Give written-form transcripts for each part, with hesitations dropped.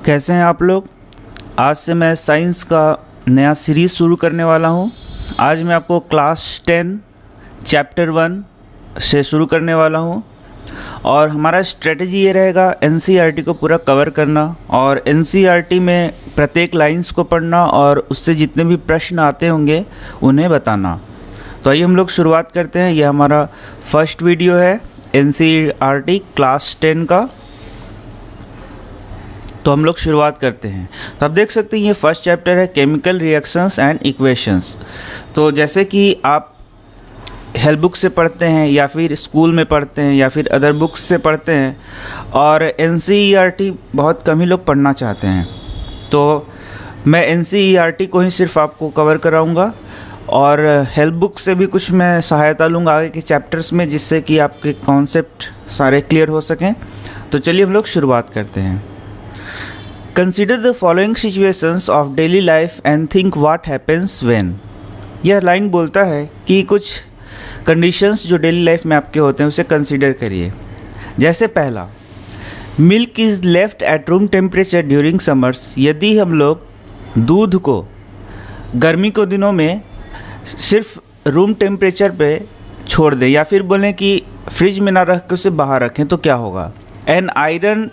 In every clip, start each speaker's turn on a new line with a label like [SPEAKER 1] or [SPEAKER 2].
[SPEAKER 1] कैसे हैं आप लोग। आज से मैं साइंस का नया सीरीज़ शुरू करने वाला हूं। आज मैं आपको क्लास 10 चैप्टर 1 से शुरू करने वाला हूं और हमारा स्ट्रेटजी ये रहेगा एनसीईआरटी को पूरा कवर करना और एनसीईआरटी में प्रत्येक लाइंस को पढ़ना और उससे जितने भी प्रश्न आते होंगे उन्हें बताना। तो आइए हम लोग शुरुआत करते हैं। यह हमारा फर्स्ट वीडियो है एनसीईआरटी क्लास 10 का। तो हम लोग शुरुआत करते हैं। तो आप देख सकते हैं ये फर्स्ट चैप्टर है केमिकल रिएक्शंस एंड इक्वेशंस। तो जैसे कि आप हेल्प बुक से पढ़ते हैं या फिर स्कूल में पढ़ते हैं या फिर अदर बुक्स से पढ़ते हैं और एनसीईआरटी बहुत कम ही लोग पढ़ना चाहते हैं, तो मैं एनसीईआरटी को ही सिर्फ आपको कवर कराऊंगा और हेल्प बुक से भी कुछ मैं सहायता लूँगा आगे के चैप्टर्स में, जिससे कि आपके कॉन्सेप्ट सारे क्लियर हो सकें। तो चलिए हम लोग शुरुआत करते हैं। Consider the following situations of daily life and think what happens when. यह लाइन बोलता है कि कुछ कंडीशंस जो डेली लाइफ में आपके होते हैं उसे कंसिडर करिए। जैसे पहला, milk is left at room temperature during summers. यदि हम लोग दूध को गर्मी के दिनों में सिर्फ रूम टेम्परेचर पे छोड़ दें या फिर बोलें कि फ्रिज में ना रख के उसे बाहर रखें तो क्या होगा। An iron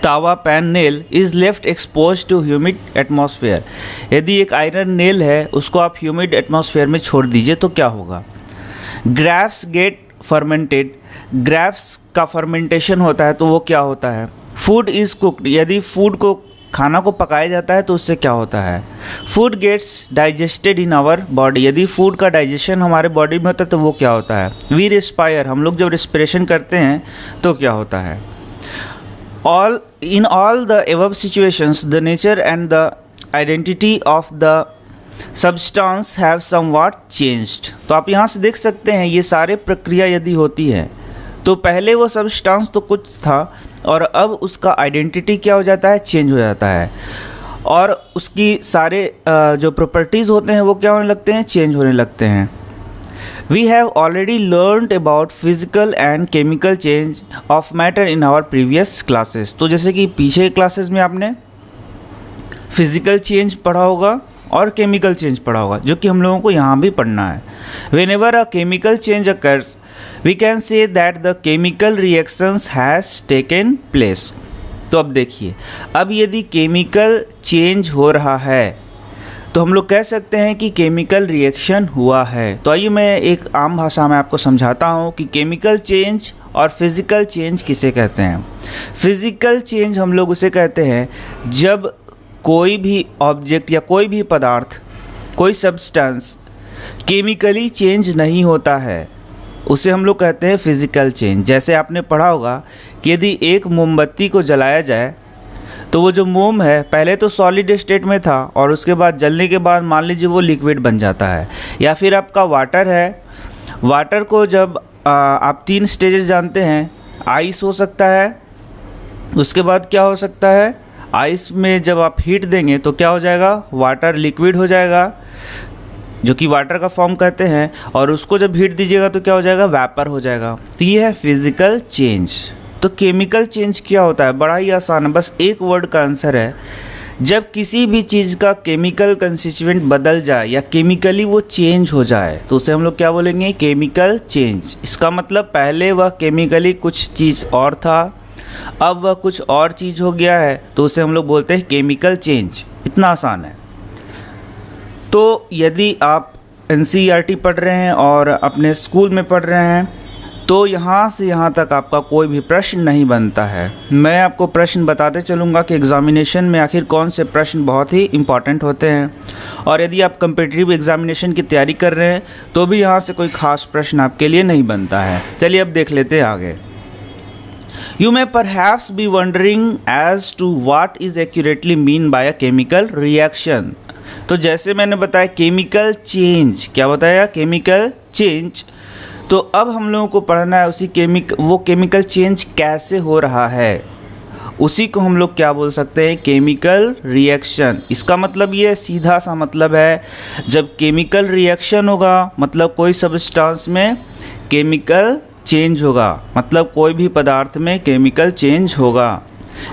[SPEAKER 1] tawa pan nail is left expose to humid atmosphere. यदि एक आयरन नेल है उसको आप ह्यूमिड एटमॉस्फेयर में छोड़ दीजिए तो क्या होगा। Grapes get fermented. ग्रेप्स का फर्मेंटेशन होता है तो वो क्या होता है। Food is cooked. यदि फूड को खाना को पकाया जाता है तो उससे क्या होता है। Food gets digested in our body. यदि फूड का डाइजेशन हमारे बॉडी में होता है तो वो क्या होता है। We respire. हम लोग जब रिस्पिरेशन करते हैं तो क्या होता है। In all the above situations, the nature and the identity of the substance have somewhat changed. तो आप यहाँ से देख सकते हैं ये सारे प्रक्रिया यदि होती है तो पहले वो सब्सटेंस तो कुछ था और अब उसका आइडेंटिटी क्या हो जाता है, चेंज हो जाता है और उसकी सारे जो प्रॉपर्टीज़ होते हैं वो क्या होने लगते हैं, चेंज होने लगते हैं। We have already learned about physical and chemical change of matter in our previous classes. तो जैसे कि पीछे क्लासेस में आपने फिजिकल चेंज पढ़ा होगा और केमिकल चेंज पढ़ा होगा, जो कि हम लोगों को यहाँ भी पढ़ना है। Whenever a chemical change occurs, we can say that the chemical reactions has taken place. तो अब देखिए, अब यदि केमिकल चेंज हो रहा है तो हम लोग कह सकते हैं कि केमिकल रिएक्शन हुआ है। तो आइए मैं एक आम भाषा में आपको समझाता हूँ कि केमिकल चेंज और फिज़िकल चेंज किसे कहते हैं। फिज़िकल चेंज हम लोग उसे कहते हैं जब कोई भी ऑब्जेक्ट या कोई भी पदार्थ, कोई सब्सटेंस केमिकली चेंज नहीं होता है, उसे हम लोग कहते हैं फिज़िकल चेंज। जैसे आपने पढ़ा होगा कि यदि एक मोमबत्ती को जलाया जाए तो वो जो मोम है पहले तो सॉलिड स्टेट में था और उसके बाद जलने के बाद मान लीजिए वो लिक्विड बन जाता है। या फिर आपका वाटर है, वाटर को जब आप 3 स्टेजेस जानते हैं, आइस हो सकता है, उसके बाद क्या हो सकता है, आइस में जब आप हीट देंगे तो क्या हो जाएगा, वाटर लिक्विड हो जाएगा जो कि वाटर का फॉर्म कहते हैं, और उसको जब हीट दीजिएगा तो क्या हो जाएगा, वेपर हो जाएगा। तो ये है फिज़िकल चेंज। तो केमिकल चेंज क्या होता है, बड़ा ही आसान है, बस एक वर्ड का आंसर है। जब किसी भी चीज़ का केमिकल कंस्टिट्यूएंट बदल जाए या केमिकली वो चेंज हो जाए तो उसे हम लोग क्या बोलेंगे, केमिकल चेंज। इसका मतलब पहले वह केमिकली कुछ चीज़ और था, अब वह कुछ और चीज़ हो गया है तो उसे हम लोग बोलते हैं केमिकल चेंज। इतना आसान है। तो यदि आप एनसीईआरटी पढ़ रहे हैं और अपने स्कूल में पढ़ रहे हैं तो यहाँ से यहाँ तक आपका कोई भी प्रश्न नहीं बनता है। मैं आपको प्रश्न बताते चलूँगा कि एग्ज़ामिनेशन में आखिर कौन से प्रश्न बहुत ही इम्पॉर्टेंट होते हैं, और यदि आप कम्पिटिटिव एग्ज़ामिनेशन की तैयारी कर रहे हैं तो भी यहाँ से कोई ख़ास प्रश्न आपके लिए नहीं बनता है। चलिए अब देख लेते हैं आगे। You may perhaps be wondering as to what is accurately mean by a chemical reaction. तो जैसे मैंने बताया केमिकल चेंज, क्या बताया, केमिकल चेंज। तो अब हम लोगों को पढ़ना है वो केमिकल चेंज कैसे हो रहा है, उसी को हम लोग क्या बोल सकते हैं, केमिकल रिएक्शन। इसका मतलब ये सीधा सा मतलब है, जब केमिकल रिएक्शन होगा मतलब कोई सब्सटेंस में केमिकल चेंज होगा, मतलब कोई भी पदार्थ में केमिकल चेंज होगा।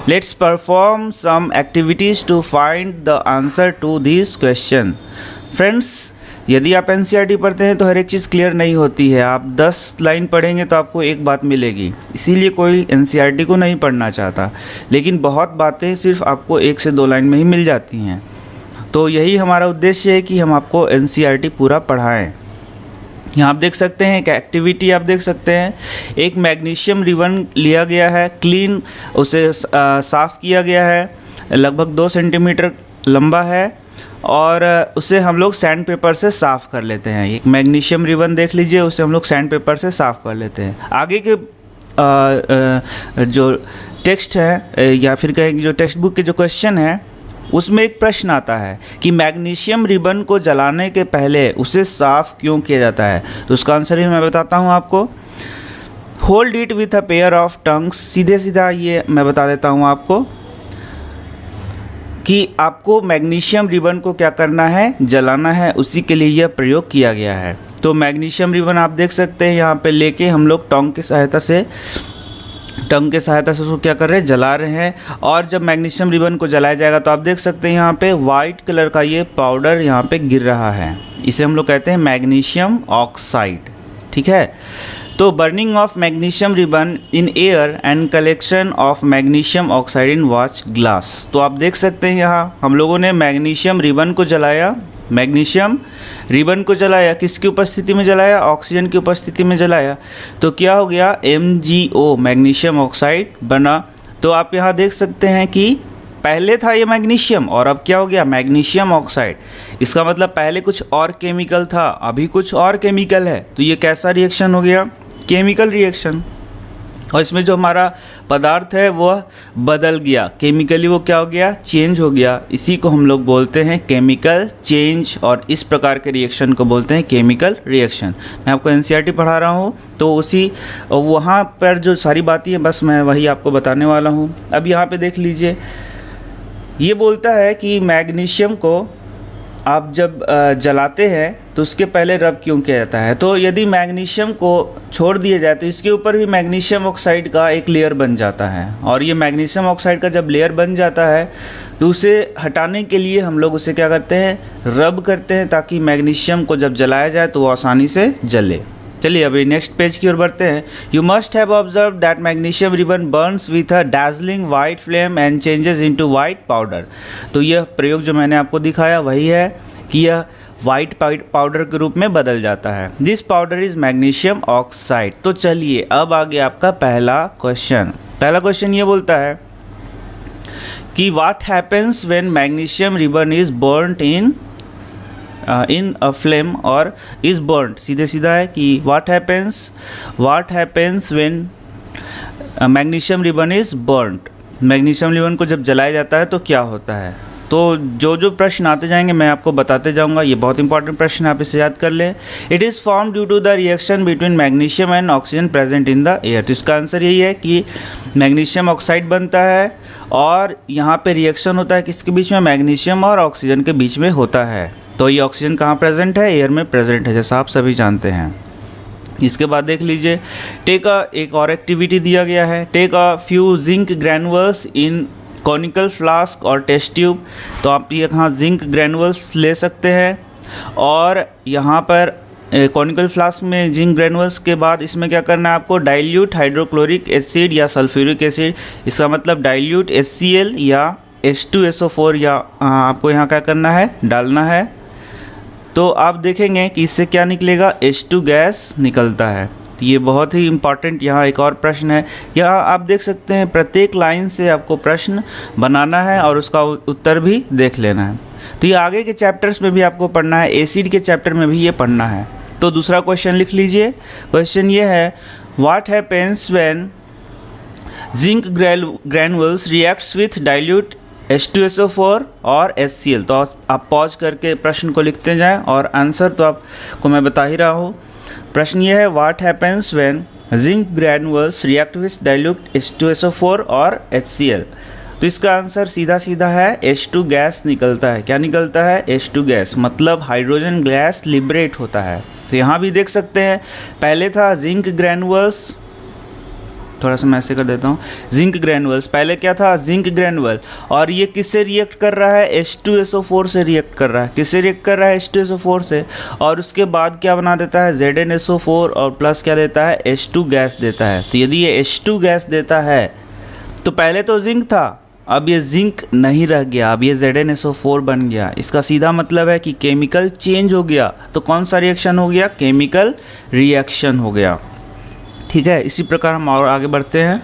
[SPEAKER 1] Let's perform some activities to find the answer to this question. Friends, यदि आप एनसीईआरटी पढ़ते हैं तो हर एक चीज़ क्लियर नहीं होती है। आप 10 लाइन पढ़ेंगे तो आपको एक बात मिलेगी, इसीलिए कोई एनसीईआरटी को नहीं पढ़ना चाहता, लेकिन बहुत बातें सिर्फ आपको 1 से 2 लाइन में ही मिल जाती हैं। तो यही हमारा उद्देश्य है कि हम आपको एनसीईआरटी पूरा पढ़ाएं। यहाँ आप देख सकते हैं एक एक्टिविटी आप देख सकते हैं, एक मैग्नीशियम रिबन लिया गया है, क्लीन उसे साफ़ किया गया है, लगभग 2 सेंटीमीटर लंबा है और उसे हम लोग सैंड पेपर से साफ़ कर लेते हैं। एक मैग्नीशियम रिबन देख लीजिए, उसे हम लोग सैंड पेपर से साफ़ कर लेते हैं। आगे के जो टेक्स्ट है या फिर कहेंगे जो टेक्स्ट बुक के जो क्वेश्चन है उसमें एक प्रश्न आता है कि मैग्नीशियम रिबन को जलाने के पहले उसे साफ़ क्यों किया जाता है। तो उसका आंसर ही मैं बताता हूँ आपको। Hold it with a pair of tongues, सीधे सीधा ये मैं बता देता हूँ आपको कि आपको मैग्नीशियम रिबन को क्या करना है, जलाना है, उसी के लिए यह प्रयोग किया गया है। तो मैग्नीशियम रिबन आप देख सकते हैं यहाँ पे लेके हम लोग टंग के सहायता से उसको क्या कर रहे हैं, जला रहे हैं। और जब मैग्नीशियम रिबन को जलाया जाएगा तो आप देख सकते हैं यहाँ पे वाइट कलर का ये पाउडर यहाँ पे गिर रहा है, इसे हम लोग कहते हैं मैग्नीशियम ऑक्साइड। ठीक है, तो burning of magnesium ribbon in air and collection of magnesium oxide in watch glass. तो आप देख सकते हैं यहाँ हम लोगों ने मैग्नीशियम रिबन को जलाया, किसकी उपस्थिति में जलाया, ऑक्सीजन की उपस्थिति में जलाया। तो क्या हो गया, MgO मैग्नीशियम ऑक्साइड बना। तो आप यहाँ देख सकते हैं कि पहले था ये मैग्नीशियम और अब क्या हो गया, मैग्नीशियम ऑक्साइड। इसका मतलब पहले कुछ और केमिकल था, अभी कुछ और केमिकल है। तो ये कैसा रिएक्शन हो गया, केमिकल रिएक्शन। और इसमें जो हमारा पदार्थ है वह बदल गया, केमिकली वो क्या हो गया, चेंज हो गया। इसी को हम लोग बोलते हैं केमिकल चेंज, और इस प्रकार के रिएक्शन को बोलते हैं केमिकल रिएक्शन। मैं आपको एनसीईआरटी पढ़ा रहा हूँ तो उसी वहाँ पर जो सारी बातें हैं बस मैं वही आपको बताने वाला हूँ। अब यहाँ पे देख लीजिए, ये बोलता है कि मैग्नीशियम को आप जब जलाते हैं तो उसके पहले रब क्यों किया जाता है। तो यदि मैग्नीशियम को छोड़ दिया जाए तो इसके ऊपर भी मैग्नीशियम ऑक्साइड का एक लेयर बन जाता है, और ये मैग्नीशियम ऑक्साइड का जब लेयर बन जाता है तो उसे हटाने के लिए हम लोग उसे क्या करते हैं, रब करते हैं, ताकि मैग्नीशियम को जब जलाया जाए तो वो आसानी से जले। चलिए अभी नेक्स्ट पेज की ओर बढ़ते हैं। You must have observe that magnesium ribbon Burns with a Darjeeling white flame and changes into white powder. तो यह प्रयोग जो मैंने आपको दिखाया वही है कि यह वाइट पाउडर के रूप में बदल जाता है। This powder is magnesium oxide. तो चलिए अब आगे आपका पहला क्वेश्चन ये बोलता है कि what happens when magnesium ribbon is burned in a flame और इज बर्न्ड। सीधे सीधा है कि what happens when magnesium ribbon is burned. Magnesium ribbon को जब जलाया जाता है तो क्या होता है। तो जो प्रश्न आते जाएंगे मैं आपको बताते जाऊंगा, ये बहुत इंपॉर्टेंट प्रश्न आप इसे याद कर लें। It is form due to the reaction between magnesium and oxygen present in the air. तो इसका आंसर यही है कि मैग्नीशियम ऑक्साइड बनता है और यहाँ पे रिएक्शन होता है किसके बीच में, मैग्नीशियम और ऑक्सीजन के बीच में होता है। तो ये ऑक्सीजन कहाँ प्रेजेंट है, एयर में प्रेजेंट है, जैसा आप सभी जानते हैं। इसके बाद देख लीजिए, एक और एक्टिविटी दिया गया है, take a few zinc granules in conical flask और टेस्ट ट्यूब। तो आप यहाँ जिंक ग्रैनुअल्स ले सकते हैं और यहाँ पर कॉनिकल फ्लास्क में जिंक ग्रैनुअल्स के बाद इसमें क्या करना है आपको, डाइल्यूट हाइड्रोक्लोरिक एसिड या सल्फ्यूरिक एसिड। इसका मतलब डाइल्यूट HCl या H2SO4 या आपको यहाँ क्या करना है, डालना है। तो आप देखेंगे कि इससे क्या निकलेगा, H2 गैस निकलता है। तो ये बहुत ही इम्पॉर्टेंट यहाँ एक और प्रश्न है। यहाँ आप देख सकते हैं प्रत्येक लाइन से आपको प्रश्न बनाना है और उसका उत्तर भी देख लेना है। तो ये आगे के चैप्टर्स में भी आपको पढ़ना है, एसिड के चैप्टर में भी ये पढ़ना है। तो दूसरा क्वेश्चन लिख लीजिए। क्वेश्चन ये है, what happens when zinc granules reacts with dilute H2SO4 और HCl। तो आप पॉज करके प्रश्न को लिखते जाएं और आंसर तो आपको मैं बता ही रहा हूँ। प्रश्न ये है, what happens when zinc granules react with dilute H2SO4 और HCl। तो इसका आंसर सीधा सीधा है H2 गैस निकलता है। क्या निकलता है, H2 गैस, मतलब हाइड्रोजन गैस लिबरेट होता है। तो यहाँ भी देख सकते हैं, पहले था जिंक ग्रैनुअल्स थोड़ा सा मैं ऐसे कर देता हूँ, जिंक ग्रैनुअल्स, पहले क्या था जिंक ग्रैनुअल, और ये किससे रिएक्ट कर रहा है, H2SO4 से रिएक्ट कर रहा है, किससे रिएक्ट कर रहा है, H2SO4 से, और उसके बाद क्या बना देता है, ZnSO4 और प्लस क्या देता है, H2 गैस देता है। तो यदि ये H2 गैस देता है तो पहले तो जिंक था, अब ये जिंक नहीं रह गया, अब ये ZnSO4 बन गया। इसका सीधा मतलब है कि केमिकल चेंज हो गया। तो कौन सा रिएक्शन हो गया, केमिकल रिएक्शन हो गया। ठीक है, इसी प्रकार हम और आगे बढ़ते हैं।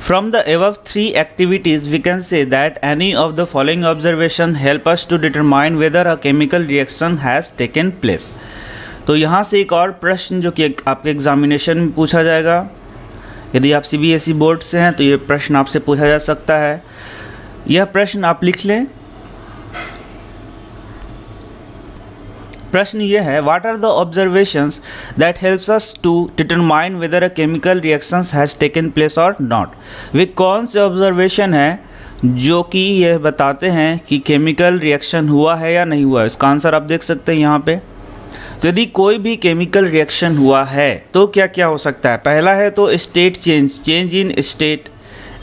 [SPEAKER 1] From the above three activities, we can say that any of the following observation help us to determine whether a chemical reaction has taken place. तो यहाँ से एक और प्रश्न जो कि आपके एग्जामिनेशन में पूछा जाएगा, यदि आप CBSE बोर्ड से हैं तो ये प्रश्न आपसे पूछा जा सकता है। यह प्रश्न आप लिख लें। प्रश्न ये है, what are the observations that helps us to determine whether a chemical reactions has taken place और नॉट। वे कौन से ऑब्जर्वेशन है जो कि यह बताते हैं कि केमिकल रिएक्शन हुआ है या नहीं हुआ है। इसका आंसर आप देख सकते हैं यहाँ पे। तो यदि कोई भी केमिकल रिएक्शन हुआ है तो क्या क्या हो सकता है, पहला है तो state change, change in state,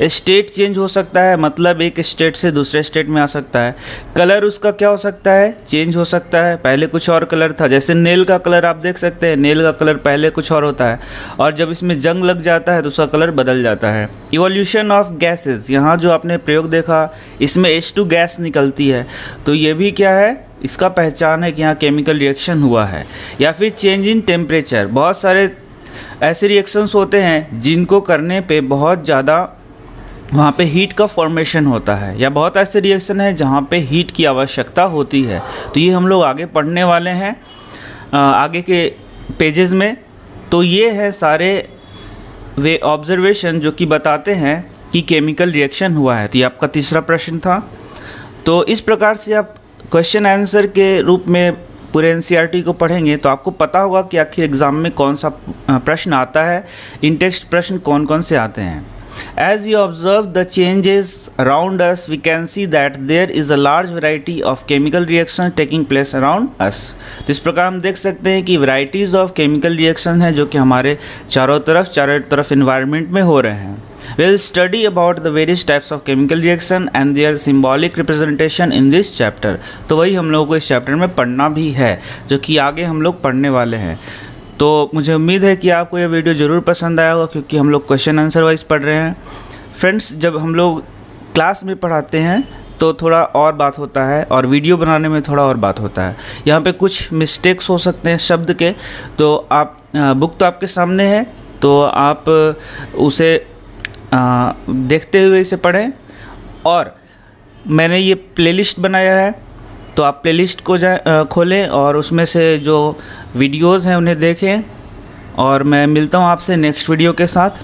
[SPEAKER 1] state change हो सकता है, मतलब एक स्टेट से दूसरे स्टेट में आ सकता है। कलर उसका क्या हो सकता है, चेंज हो सकता है, पहले कुछ और कलर था, जैसे नेल का कलर आप देख सकते हैं, नेल का कलर पहले कुछ और होता है और जब इसमें जंग लग जाता है तो उसका कलर बदल जाता है। इवोल्यूशन ऑफ गैसेस, यहाँ जो आपने प्रयोग देखा इसमें H2 गैस निकलती है, तो ये भी क्या है, इसका पहचान है कि यहाँ केमिकल रिएक्शन हुआ है। या फिर चेंज इन टेम्परेचर, बहुत सारे ऐसे रिएक्शंस होते हैं जिनको करने पे बहुत ज़्यादा वहाँ पे हीट का फॉर्मेशन होता है, या बहुत ऐसे रिएक्शन है जहाँ पे हीट की आवश्यकता होती है। तो ये हम लोग आगे पढ़ने वाले हैं आगे के पेजेस में। तो ये है सारे वे ऑब्जर्वेशन जो कि बताते हैं कि केमिकल रिएक्शन हुआ है। तो ये आपका तीसरा प्रश्न था। तो इस प्रकार से आप क्वेश्चन आंसर के रूप में पूरे NCERT को पढ़ेंगे तो आपको पता होगा कि आखिर एग्ज़ाम में कौन सा प्रश्न आता है, इन टेक्स्ट प्रश्न कौन कौन से आते हैं। As we observe the changes around us, we can see that there is a large variety of chemical reactions taking place around us. तो इस प्रकार हम देख सकते हैं कि varieties of chemical reactions हैं जो कि हमारे चारों तरफ environment में हो रहे हैं। We'll study about the various types of chemical reaction and their symbolic representation in this chapter. तो वही हम लोगों को इस चैप्टर में पढ़ना भी है जो कि आगे हम लोग पढ़ने वाले हैं। तो मुझे उम्मीद है कि आपको यह वीडियो ज़रूर पसंद आया होगा, क्योंकि हम लोग क्वेश्चन आंसर वाइज पढ़ रहे हैं। फ्रेंड्स, जब हम लोग क्लास में पढ़ाते हैं तो थोड़ा और बात होता है और वीडियो बनाने में थोड़ा और बात होता है। यहाँ पे कुछ मिस्टेक्स हो सकते हैं शब्द के, तो आप बुक तो आपके सामने है, तो आप उसे देखते हुए इसे पढ़ें। और मैंने ये प्लेलिस्ट बनाया है, तो आप प्लेलिस्ट को खोलें और उसमें से जो वीडियोज़ हैं उन्हें देखें। और मैं मिलता हूँ आपसे नेक्स्ट वीडियो के साथ।